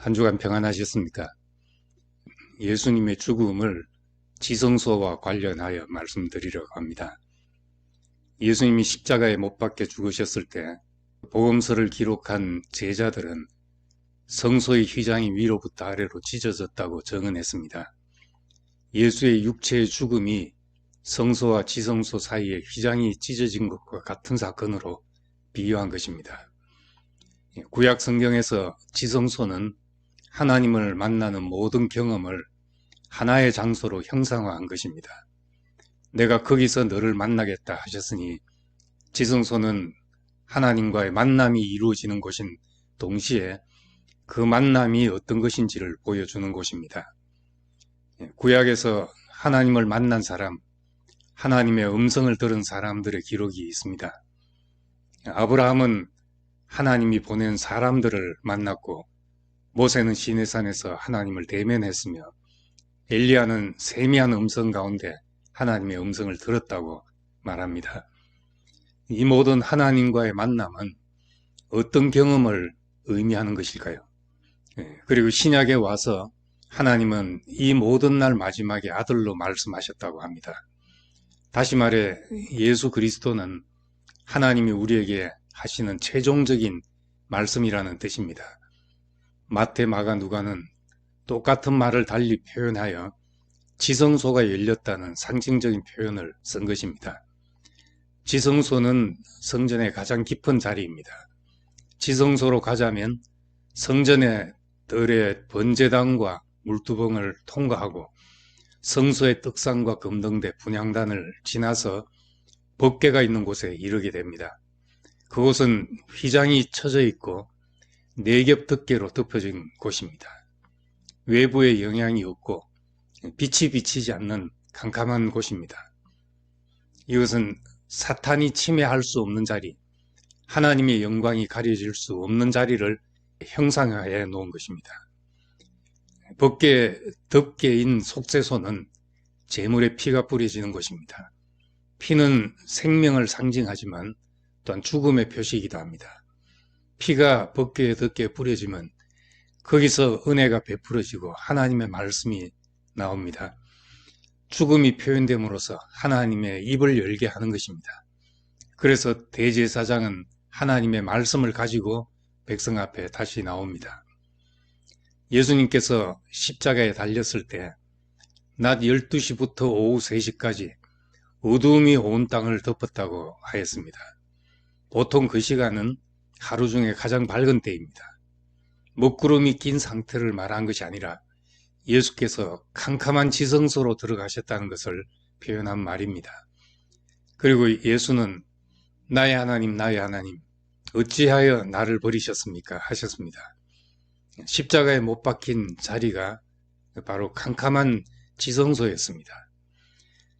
한 주간 평안하셨습니까? 예수님의 죽음을 지성소와 관련하여 말씀드리려고 합니다. 예수님이 십자가에 못 박혀 죽으셨을 때 복음서를 기록한 제자들은 성소의 휘장이 위로부터 아래로 찢어졌다고 증언했습니다. 예수의 육체의 죽음이 성소와 지성소 사이에 휘장이 찢어진 것과 같은 사건으로 비유한 것입니다. 구약 성경에서 지성소는 하나님을 만나는 모든 경험을 하나의 장소로 형상화한 것입니다. 내가 거기서 너를 만나겠다 하셨으니 지성소는 하나님과의 만남이 이루어지는 곳인 동시에 그 만남이 어떤 것인지를 보여주는 곳입니다. 구약에서 하나님을 만난 사람, 하나님의 음성을 들은 사람들의 기록이 있습니다. 아브라함은 하나님이 보낸 사람들을 만났고, 모세는 시내산에서 하나님을 대면했으며, 엘리야는 세미한 음성 가운데 하나님의 음성을 들었다고 말합니다. 이 모든 하나님과의 만남은 어떤 경험을 의미하는 것일까요? 그리고 신약에 와서 하나님은 이 모든 날 마지막에 아들로 말씀하셨다고 합니다. 다시 말해 예수 그리스도는 하나님이 우리에게 하시는 최종적인 말씀이라는 뜻입니다. 마태, 마가, 누가는 똑같은 말을 달리 표현하여 지성소가 열렸다는 상징적인 표현을 쓴 것입니다. 지성소는 성전의 가장 깊은 자리입니다. 지성소로 가자면 성전의 뜰의 번제단과 물두멍을 통과하고 성소의 떡상과 금등대 분향단을 지나서 법궤가 있는 곳에 이르게 됩니다. 그곳은 휘장이 쳐져 있고 네겹 덮개로 덮여진 곳입니다. 외부에 영향이 없고 빛이 비치지 않는 캄캄한 곳입니다. 이것은 사탄이 침해할 수 없는 자리, 하나님의 영광이 가려질 수 없는 자리를 형상화해 놓은 것입니다. 법궤 덮개인 속죄소는 제물의 피가 뿌려지는 곳입니다. 피는 생명을 상징하지만 또한 죽음의 표시이기도 합니다. 피가 법궤에 덮개에 뿌려지면 거기서 은혜가 베풀어지고 하나님의 말씀이 나옵니다. 죽음이 표현됨으로써 하나님의 입을 열게 하는 것입니다. 그래서 대제사장은 하나님의 말씀을 가지고 백성 앞에 다시 나옵니다. 예수님께서 십자가에 달렸을 때 낮 12시부터 오후 3시까지 어두움이 온 땅을 덮었다고 하였습니다. 보통 그 시간은 하루 중에 가장 밝은 때입니다. 먹구름이 낀 상태를 말한 것이 아니라 예수께서 캄캄한 지성소로 들어가셨다는 것을 표현한 말입니다. 그리고 예수는 나의 하나님, 나의 하나님, 어찌하여 나를 버리셨습니까? 하셨습니다. 십자가에 못 박힌 자리가 바로 캄캄한 지성소였습니다.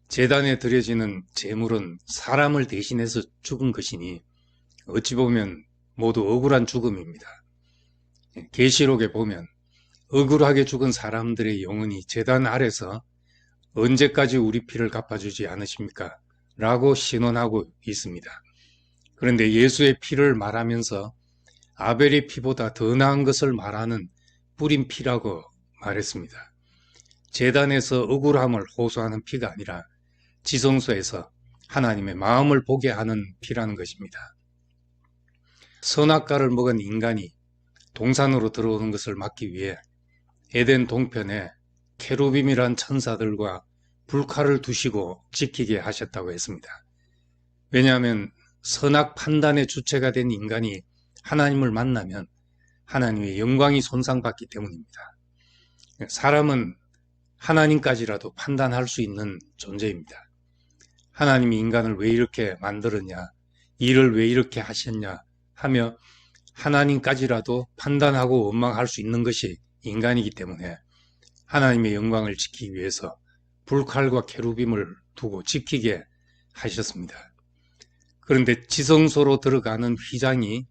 제단에 드려지는 제물은 사람을 대신해서 죽은 것이니 어찌 보면 모두 억울한 죽음입니다. 계시록에 보면 억울하게 죽은 사람들의 영혼이 제단 아래서 언제까지 우리 피를 갚아주지 않으십니까? 라고 신원하고 있습니다. 그런데 예수의 피를 말하면서 아벨의 피보다 더 나은 것을 말하는 뿌린 피라고 말했습니다. 제단에서 억울함을 호소하는 피가 아니라 지성소에서 하나님의 마음을 보게 하는 피라는 것입니다. 선악과를 먹은 인간이 동산으로 들어오는 것을 막기 위해 에덴 동편에 케루빔이란 천사들과 불칼을 두시고 지키게 하셨다고 했습니다. 왜냐하면 선악 판단의 주체가 된 인간이 하나님을 만나면 하나님의 영광이 손상받기 때문입니다. 사람은 하나님까지라도 판단할 수 있는 존재입니다. 하나님이 인간을 왜 이렇게 만들었냐, 일을 왜 이렇게 하셨냐 하며 하나님까지라도 판단하고 원망할 수 있는 것이 인간이기 때문에 하나님의 영광을 지키기 위해서 불칼과 케루빔을 두고 지키게 하셨습니다. 그런데 지성소로 들어가는 휘장이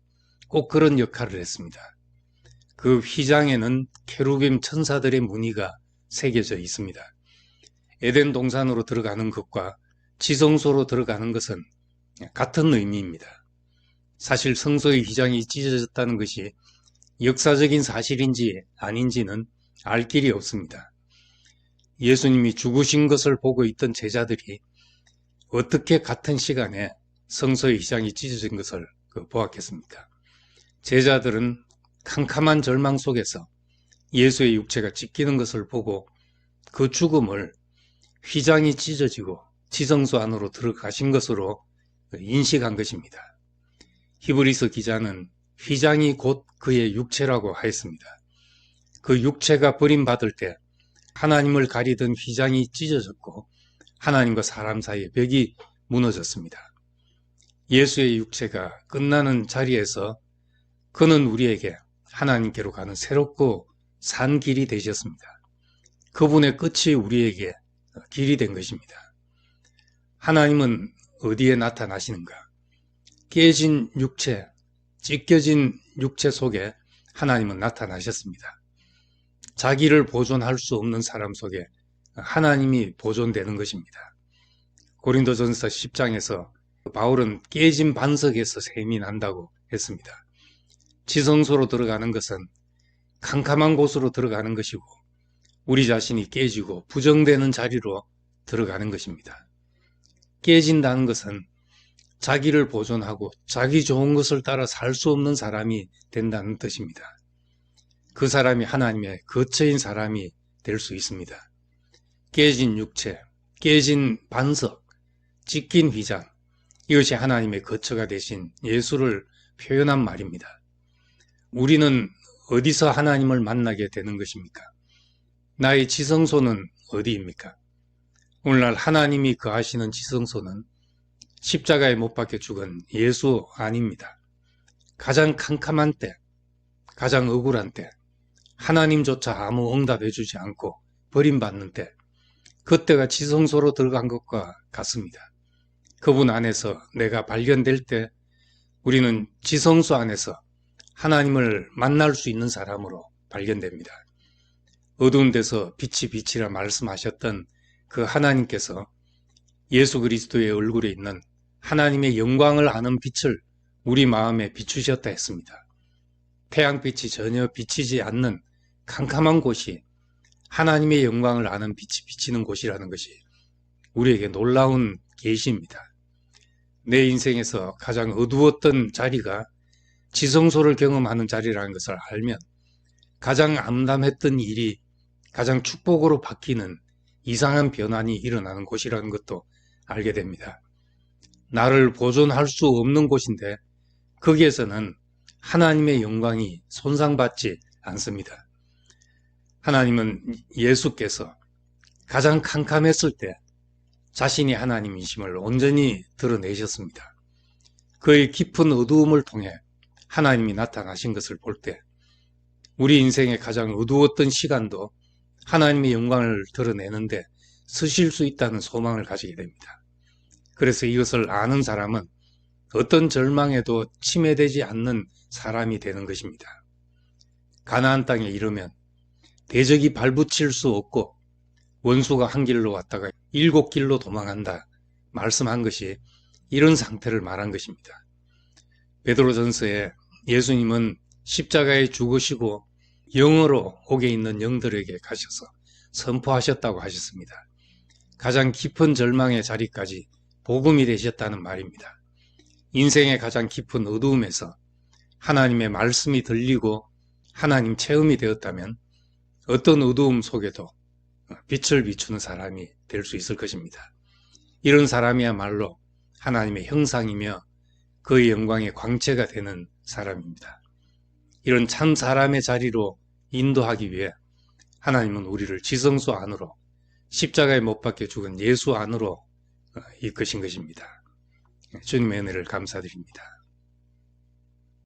꼭 그런 역할을 했습니다. 그 휘장에는 케루빔 천사들의 무늬가 새겨져 있습니다. 에덴 동산으로 들어가는 것과 지성소로 들어가는 것은 같은 의미입니다. 사실 성소의 휘장이 찢어졌다는 것이 역사적인 사실인지 아닌지는 알 길이 없습니다. 예수님이 죽으신 것을 보고 있던 제자들이 어떻게 같은 시간에 성소의 휘장이 찢어진 것을 보았겠습니까? 제자들은 캄캄한 절망 속에서 예수의 육체가 찢기는 것을 보고 그 죽음을 휘장이 찢어지고 지성소 안으로 들어가신 것으로 인식한 것입니다. 히브리서 기자는 휘장이 곧 그의 육체라고 하였습니다. 그 육체가 버림받을 때 하나님을 가리던 휘장이 찢어졌고 하나님과 사람 사이의 벽이 무너졌습니다. 예수의 육체가 끝나는 자리에서 그는 우리에게 하나님께로 가는 새롭고 산 길이 되셨습니다. 그분의 끝이 우리에게 길이 된 것입니다. 하나님은 어디에 나타나시는가? 깨진 육체, 찢겨진 육체 속에 하나님은 나타나셨습니다. 자기를 보존할 수 없는 사람 속에 하나님이 보존되는 것입니다. 고린도전서 10장에서 바울은 깨진 반석에서 샘이 난다고 했습니다. 지성소로 들어가는 것은 캄캄한 곳으로 들어가는 것이고 우리 자신이 깨지고 부정되는 자리로 들어가는 것입니다. 깨진다는 것은 자기를 보존하고 자기 좋은 것을 따라 살 수 없는 사람이 된다는 뜻입니다. 그 사람이 하나님의 거처인 사람이 될 수 있습니다. 깨진 육체, 깨진 반석, 찢긴 휘장, 이것이 하나님의 거처가 되신 예수를 표현한 말입니다. 우리는 어디서 하나님을 만나게 되는 것입니까? 나의 지성소는 어디입니까? 오늘날 하나님이 거하시는 지성소는 십자가에 못 박혀 죽은 예수 아닙니다. 가장 캄캄한 때, 가장 억울한 때, 하나님조차 아무 응답해주지 않고 버림받는 때, 그때가 지성소로 들어간 것과 같습니다. 그분 안에서 내가 발견될 때 우리는 지성소 안에서 하나님을 만날 수 있는 사람으로 발견됩니다. 어두운 데서 빛이 빛이라 말씀하셨던 그 하나님께서 예수 그리스도의 얼굴에 있는 하나님의 영광을 아는 빛을 우리 마음에 비추셨다 했습니다. 태양빛이 전혀 비치지 않는 캄캄한 곳이 하나님의 영광을 아는 빛이 비치는 곳이라는 것이 우리에게 놀라운 계시입니다. 내 인생에서 가장 어두웠던 자리가 지성소를 경험하는 자리라는 것을 알면 가장 암담했던 일이 가장 축복으로 바뀌는 이상한 변환이 일어나는 곳이라는 것도 알게 됩니다. 나를 보존할 수 없는 곳인데 거기에서는 하나님의 영광이 손상받지 않습니다. 하나님은 예수께서 가장 캄캄했을 때 자신이 하나님이심을 온전히 드러내셨습니다. 그의 깊은 어두움을 통해 하나님이 나타나신 것을 볼 때 우리 인생의 가장 어두웠던 시간도 하나님의 영광을 드러내는데 쓰실 수 있다는 소망을 가지게 됩니다. 그래서 이것을 아는 사람은 어떤 절망에도 침해되지 않는 사람이 되는 것입니다. 가나안 땅에 이르면 대적이 발붙일 수 없고 원수가 한 길로 왔다가 7길로 도망한다 말씀한 것이 이런 상태를 말한 것입니다. 베드로전서에 예수님은 십자가에 죽으시고 영으로 옥에 있는 영들에게 가셔서 선포하셨다고 하셨습니다. 가장 깊은 절망의 자리까지 복음이 되셨다는 말입니다. 인생의 가장 깊은 어두움에서 하나님의 말씀이 들리고 하나님 체험이 되었다면 어떤 어두움 속에도 빛을 비추는 사람이 될 수 있을 것입니다. 이런 사람이야말로 하나님의 형상이며 그의 영광의 광채가 되는 사람입니다. 이런 참 사람의 자리로 인도하기 위해 하나님은 우리를 지성소 안으로 십자가에 못 박혀 죽은 예수 안으로 이끄신 것입니다. 주님의 은혜를 감사드립니다.